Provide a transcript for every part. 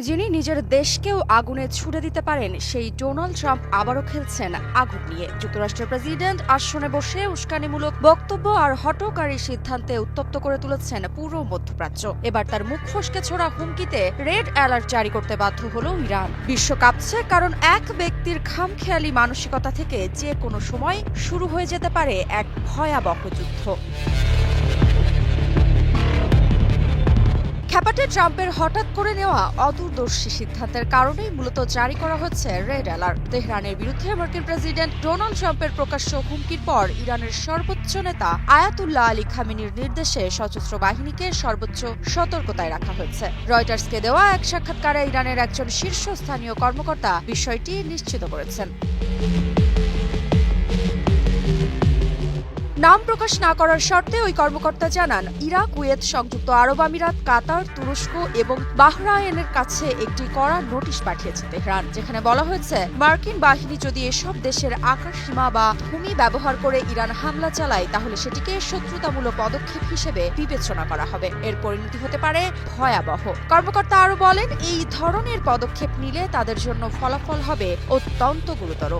যিনি নিজের দেশকেও আগুনে ছুড়ে দিতে পারেন সেই ডোনাল্ড ট্রাম্প আবারও খেলছেন আগুন নিয়ে। যুক্তরাষ্ট্রের প্রেসিডেন্ট আসনে বসে উস্কানিমূলক বক্তব্য আর হঠকারী সিদ্ধান্তে উত্তপ্ত করে তুলেছেন পুরো মধ্যপ্রাচ্য। এবার তার মুখ ফসকে ছোড়া হুমকিতে রেড অ্যালার্ট জারি করতে বাধ্য হলো ইরান। বিশ্ব কাঁপছে, কারণ এক ব্যক্তির খামখেয়ালি মানসিকতা থেকে যে কোনো সময় শুরু হয়ে যেতে পারে এক ভয়াবহ যুদ্ধ। খ্যাপাটে ট্রাম্পের হঠাৎ করে নেওয়া অদূরদর্শী সিদ্ধান্তের কারণেই মূলত জারি করা হচ্ছে রেড অ্যালার্ট। তেহরানের বিরুদ্ধে মার্কিন প্রেসিডেন্ট ডোনাল্ড ট্রাম্পের প্রকাশ্য হুমকির পর ইরানের সর্বোচ্চ নেতা আয়াতুল্লাহ আলী খামেনির নির্দেশে সশস্ত্র বাহিনীকে সর্বোচ্চ সতর্কতায় রাখা হয়েছে। রয়টার্সকে দেওয়া এক সাক্ষাৎকারে ইরানের একজন শীর্ষস্থানীয় কর্মকর্তা বিষয়টি নিশ্চিত করেছেন। নাম প্রকাশ না করার শর্তে ওই কর্মকর্তা জানান, ইরাক, কুয়েত, সংযুক্ত আরব আমিরাত, কাতার, তুরস্ক এবং বাহরাইনের কাছে একটি কড়া নোটিশ পাঠিয়েছে তেহরান, যেখানে বলা হয়েছে মার্কিন বাহিনী যদি এসব দেশের আকাশসীমা বা ভূমি ব্যবহার করে ইরান হামলা চালায়, তাহলে সেটিকে শত্রুতামূলক পদক্ষেপ হিসেবে বিবেচনা করা হবে। এর পরিণতি হতে পারে ভয়াবহ। কর্মকর্তা আরও বলেন, এই ধরনের পদক্ষেপ নিলে তাদের জন্য ফলাফল হবে অত্যন্ত গুরুতর।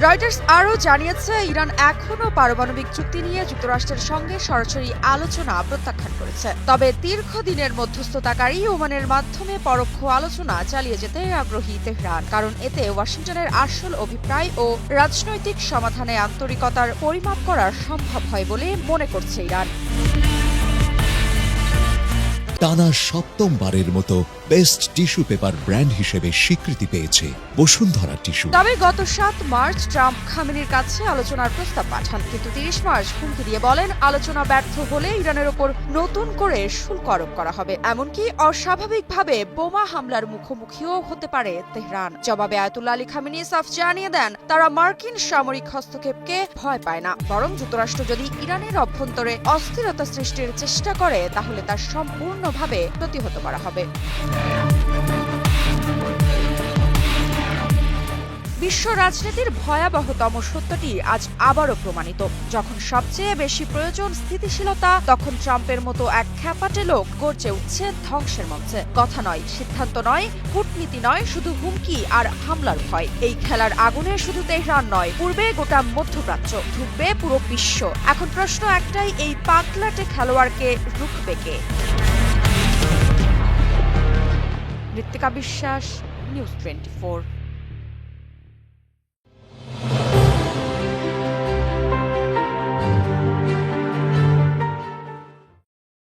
রয়টার্স আরও জানিয়েছে, ইরান এখনও পারমাণবিক চুক্তি নিয়ে যুক্তরাষ্ট্রের সঙ্গে সরাসরি আলোচনা প্রত্যাখ্যান করেছে। তবে দীর্ঘদিনের মধ্যস্থতাকারী ওমানের মাধ্যমে পরোক্ষ আলোচনা চালিয়ে যেতে আগ্রহী তেহরান, কারণ এতে ওয়াশিংটনের আসল অভিপ্রায় ও রাজনৈতিক সমাধানে আন্তরিকতার পরিমাপ করা সম্ভব হয় বলে মনে করছে ইরান। টানা সপ্তমবারের মতো বেস্ট টিস্যু পেপার ব্র্যান্ড হিসেবে স্বীকৃতি পেয়েছে বসুন্ধরা টিস্যু। তবে গত 7 মার্চ ট্রাম্প খামেনির কাছে আলোচনার প্রস্তাব পাঠান, কিন্তু 30 মার্চ হুমকি দিয়ে বলেন, আলোচনা ব্যর্থ হলে ইরানের ওপর নতুন করে শুল্ক আরোপ করা হবে। এমনকি অস্বাভাবিকভাবে বোমা হামলার মুখোমুখিও হতে পারে তেহরান। জবাবে আয়াতুল্লাহ আলী খামেনি সাফ জানিয়ে দেন, তারা মার্কিন সামরিক হস্তক্ষেপকে ভয় পায় না, বরং যুক্তরাষ্ট্র যদি ইরানের অভ্যন্তরে অস্থিরতা সৃষ্টির চেষ্টা করে, তাহলে তার সম্পূর্ণভাবে প্রতিহত করা হবে। বিশ্ব রাজনীতির ভয়াবহতম সত্যটি আজ আবারও প্রমাণিত। যখন সবচেয়ে বেশি প্রয়োজন স্থিতিশীলতা, তখন ট্রাম্পের মতো এক খ্যাপাটে লোক গর্জে উঠছে ধ্বংসের মঞ্চে। কথা নয়, সিদ্ধান্ত নয়, কূটনীতি নয়, শুধু হুমকি আর হামলার ভয়। এই খেলার আগুনে শুধু তেহরান নয়, পূর্বে গোটা মধ্যপ্রাচ্য, ঢুকবে পুরো বিশ্ব। এখন প্রশ্ন একটাই, এই পাগলাটে খেলোয়াড়কে রুখবে কে? ঋত্বিকা বিশ্বাস, নিউজ 24।